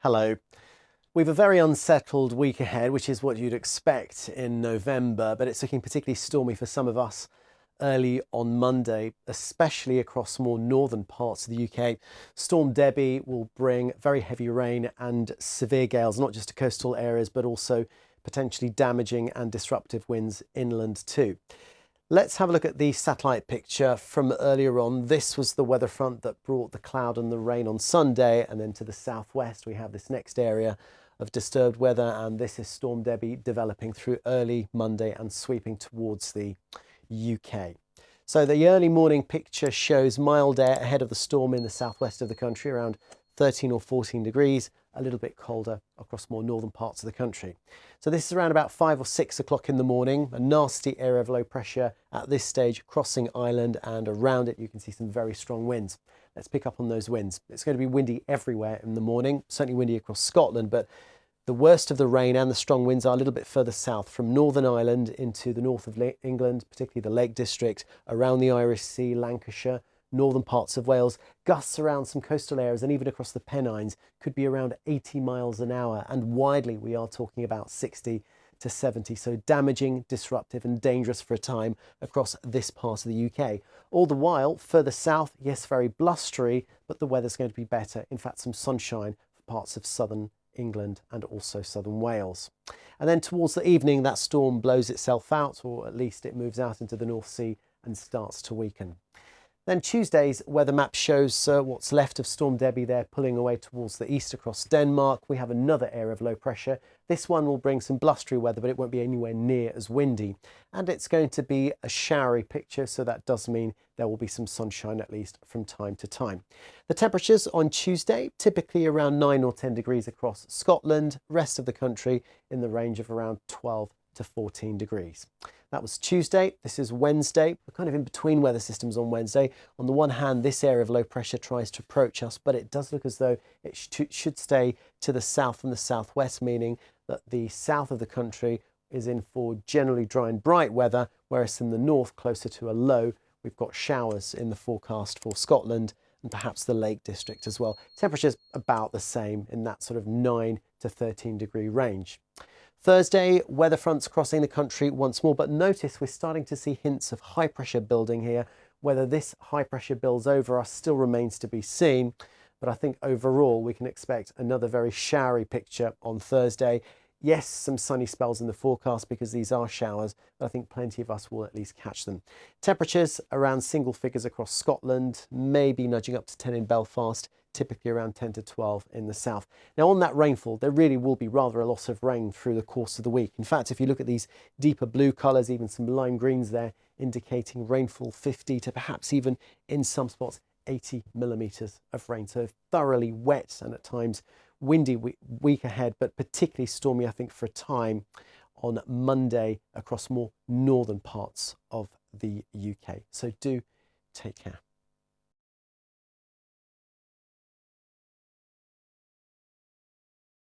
Hello. We've a very unsettled week ahead, which is what you'd expect in November, but it's looking particularly stormy for some of us early on Monday, especially across more northern parts of the UK. Storm Debi will bring very heavy rain and severe gales, not just to coastal areas, but also potentially damaging and disruptive winds inland too. Let's have a look at the satellite picture from earlier on. This was the weather front that brought the cloud and the rain on Sunday, and then to the southwest we have this next area of disturbed weather, and this is Storm Debi developing through early Monday and sweeping towards the UK. So the early morning picture shows mild air ahead of the storm in the southwest of the country, around 13 or 14 degrees, a little bit colder across more northern parts of the country. So this is around about 5 or 6 o'clock in the morning, a nasty area of low pressure at this stage crossing Ireland, and around it you can see some very strong winds. Let's pick up on those winds. It's going to be windy everywhere in the morning, certainly windy across Scotland, but the worst of the rain and the strong winds are a little bit further south from Northern Ireland into the north of England, particularly the Lake District, around the Irish Sea, Lancashire, northern parts of Wales. Gusts around some coastal areas and even across the Pennines could be around 80 miles an hour, and widely we are talking about 60 to 70. So damaging, disruptive and dangerous for a time across this part of the UK. All the while, further south, yes, very blustery, but the weather's going to be better. In fact, some sunshine for parts of southern England and also southern Wales. And then towards the evening, that storm blows itself out, or at least it moves out into the North Sea and starts to weaken. Then Tuesday's weather map shows what's left of Storm Debi there pulling away towards the east across Denmark. We have another area of low pressure. This one will bring some blustery weather, but it won't be anywhere near as windy. And it's going to be a showery picture, so that does mean there will be some sunshine at least from time to time. The temperatures on Tuesday, typically around 9 or 10 degrees across Scotland, rest of the country in the range of around 12 to 14 degrees. That was Tuesday. This is Wednesday. We're kind of in between weather systems on Wednesday. On the one hand, this area of low pressure tries to approach us, but it does look as though it should stay to the south and the southwest, meaning that the south of the country is in for generally dry and bright weather, whereas in the north, closer to a low, we've got showers in the forecast for Scotland and perhaps the Lake District as well. Temperatures about the same in that sort of 9 to 13 degree range. Thursday, weather fronts crossing the country once more, but notice we're starting to see hints of high pressure building here. Whether this high pressure builds over us still remains to be seen, but I think overall we can expect another very showery picture on Thursday. Yes, some sunny spells in the forecast because these are showers, but I think plenty of us will at least catch them. Temperatures around single figures across Scotland, maybe nudging up to 10 in Belfast, typically around 10 to 12 in the south. Now on that rainfall, there really will be rather a lot of rain through the course of the week. In fact, if you look at these deeper blue colours, even some lime greens there, indicating rainfall 50 to perhaps even in some spots 80 millimetres of rain. So thoroughly wet and at times windy week ahead, but particularly stormy, I think, for a time on Monday across more northern parts of the UK. So do take care.